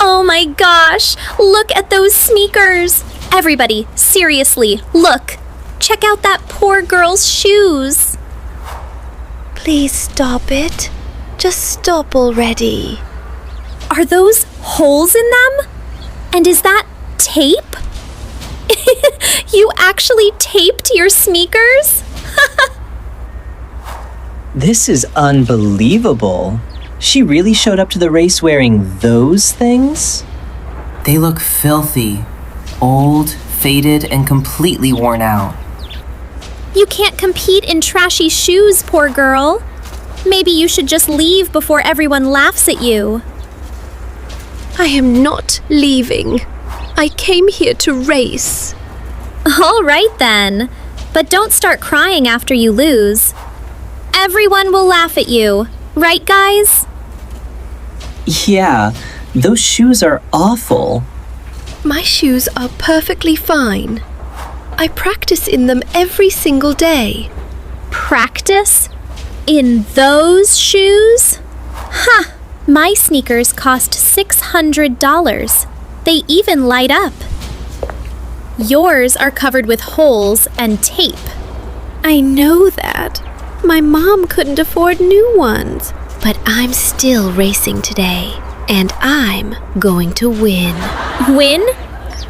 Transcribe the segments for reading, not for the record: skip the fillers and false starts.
Oh my gosh, look at those sneakers! Everybody, seriously, look! Check out that poor girl's shoes! Please stop it. Just stop already. Are those holes in them? And is that tape? You actually taped your sneakers? This is unbelievable. She really showed up to the race wearing those things? They look filthy, old, faded, and completely worn out. You can't compete in trashy shoes, poor girl. Maybe you should just leave before everyone laughs at you. I am not leaving. I came here to race. All right then, but don't start crying after you lose. Everyone will laugh at you, right guys? Yeah, those shoes are awful. My shoes are perfectly fine. I practice in them every single day. Practice? In those shoes? Huh, my sneakers cost $600. They even light up. Yours are covered with holes and tape. I know that. My mom couldn't afford new ones. But I'm still racing today, and I'm going to win. Win?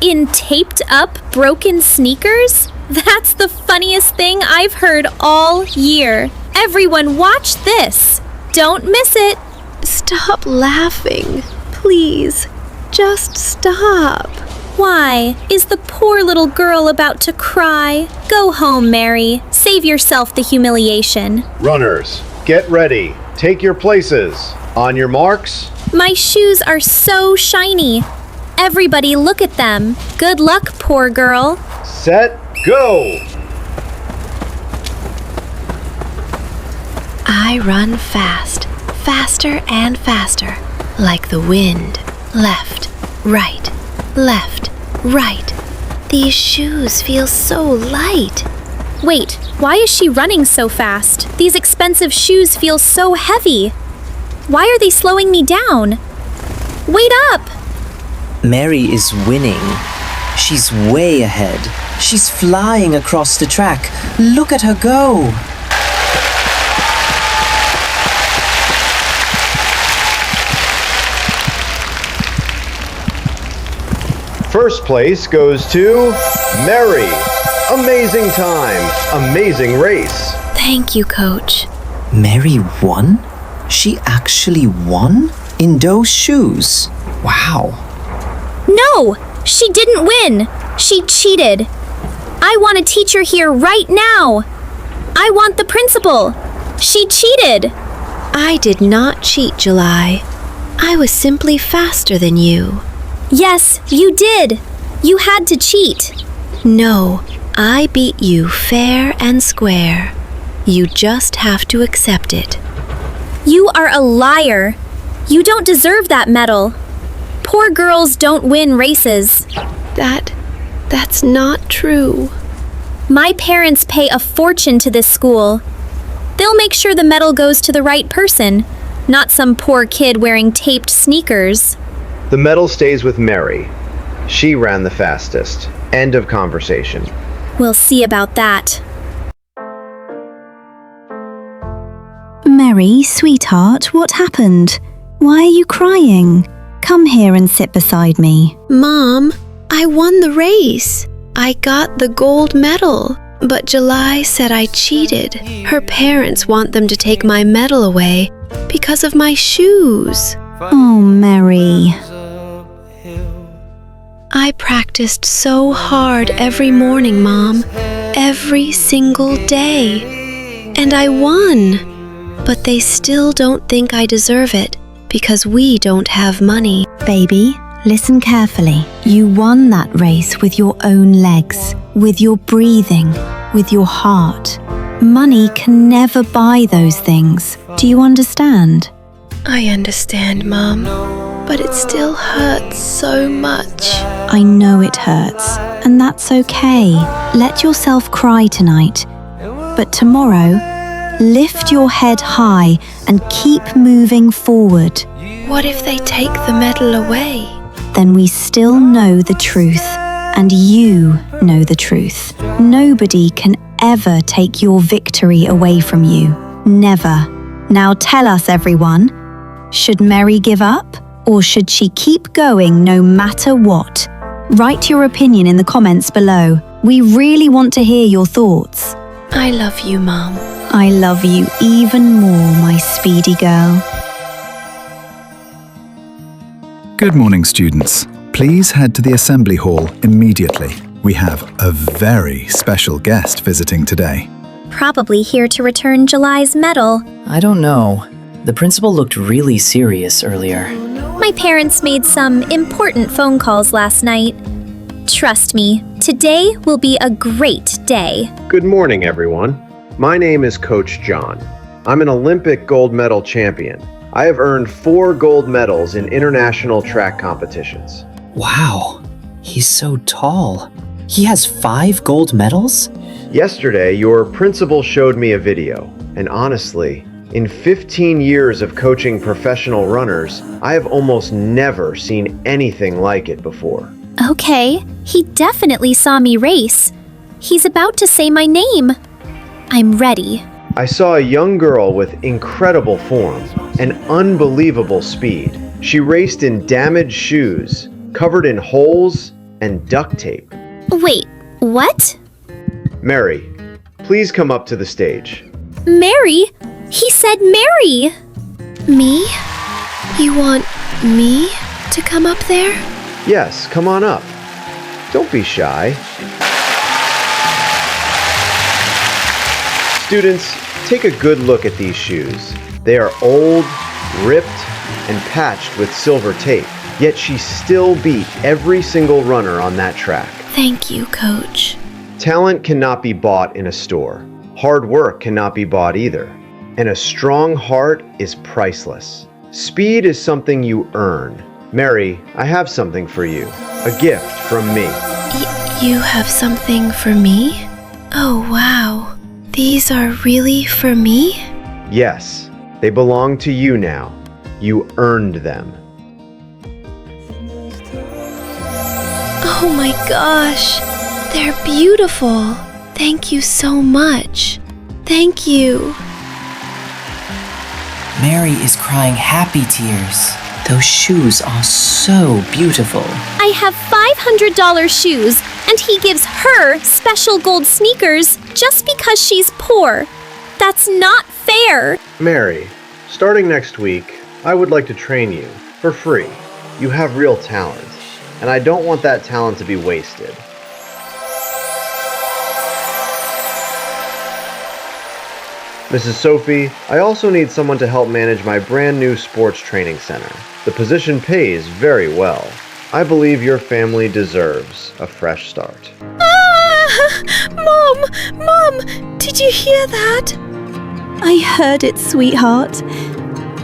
In taped up, broken sneakers? That's the funniest thing I've heard all year. Everyone watch this. Don't miss it. Stop laughing. Please, just stop. Why? Is the poor little girl about to cry? Go home, Mary. Save yourself the humiliation. Runners, get ready. Take your places. On your marks. My shoes are so shiny. Everybody look at them. Good luck, poor girl. Set, go! I run fast, faster and faster, like the wind. Left, right, left, right. These shoes feel so light. Wait, why is she running so fast? These expensive shoes feel so heavy. Why are they slowing me down? Wait up! Mary is winning. She's way ahead. She's flying across the track. Look at her go! First place goes to Mary. Amazing time. Amazing race. Thank you, Coach. Mary won? She actually won? In those shoes? Wow. No! She didn't win! She cheated! I want a teacher here right now! I want the principal! She cheated! I did not cheat, July. I was simply faster than you. Yes, you did! You had to cheat! No, I beat you fair and square. You just have to accept it. You are a liar! You don't deserve that medal! Poor girls don't win races. That's not true. My parents pay a fortune to this school. They'll make sure the medal goes to the right person, not some poor kid wearing taped sneakers. The medal stays with Mary. She ran the fastest. End of conversation. We'll see about that. Mary, sweetheart, what happened? Why are you crying? Come here and sit beside me. Mom, I won the race. I got the gold medal. But July said I cheated. Her parents want them to take my medal away because of my shoes. Oh, Mary. I practiced so hard every morning, Mom. Every single day. And I won. But they still don't think I deserve it because we don't have money. Baby, listen carefully. You won that race with your own legs, with your breathing, with your heart. Money can never buy those things. Do you understand? I understand, Mom, but it still hurts so much. I know it hurts, and that's okay. Let yourself cry tonight. But tomorrow, lift your head high and keep moving forward. What if they take the medal away? Then we still know the truth, and you know the truth. Nobody can ever take your victory away from you. Never. Now tell us, everyone, should Mary give up, or should she keep going no matter what? Write your opinion in the comments below. We really want to hear your thoughts. I love you, Mom. I love you even more, my speedy girl. Good morning, students. Please head to the assembly hall immediately. We have a very special guest visiting today. Probably here to return July's medal. I don't know. The principal looked really serious earlier. My parents made some important phone calls last night. Trust me, today will be a great day. Good morning, everyone. My name is Coach John. I'm an Olympic gold medal champion. I have earned 4 gold medals in international track competitions. Wow, he's so tall. He has 5 gold medals? Yesterday, your principal showed me a video, and honestly, in 15 years of coaching professional runners, I have almost never seen anything like it before. Okay, he definitely saw me race. He's about to say my name. I'm ready. I saw a young girl with incredible form and unbelievable speed. She raced in damaged shoes, covered in holes and duct tape. Wait, what? Mary, please come up to the stage. Mary? He said Mary! Me? You want me to come up there? Yes, come on up. Don't be shy. Students, take a good look at these shoes. They are old, ripped, and patched with silver tape. Yet she still beat every single runner on that track. Thank you, Coach. Talent cannot be bought in a store. Hard work cannot be bought either. And a strong heart is priceless. Speed is something you earn. Mary, I have something for you. A gift from me. You have something for me? Oh, wow. These are really for me? Yes, they belong to you now. You earned them. Oh my gosh. They're beautiful. Thank you so much. Thank you. Mary is crying happy tears. Those shoes are so beautiful. I have $500 shoes, and he gives her special gold sneakers just because she's poor. That's not fair. Mary, starting next week, I would like to train you for free. You have real talent, and I don't want that talent to be wasted. Mrs. Sophie, I also need someone to help manage my brand new sports training center. The position pays very well. I believe your family deserves a fresh start. Mom, did you hear that? I heard it, sweetheart.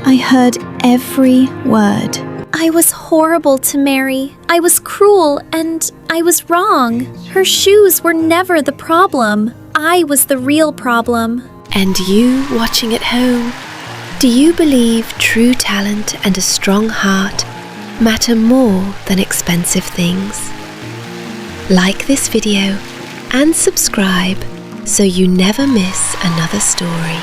I heard every word. I was horrible to Mary. I was cruel, and I was wrong. Her shoes were never the problem. I was the real problem. And you watching at home, do you believe true talent and a strong heart matter more than expensive things? Like this video and subscribe so you never miss another story.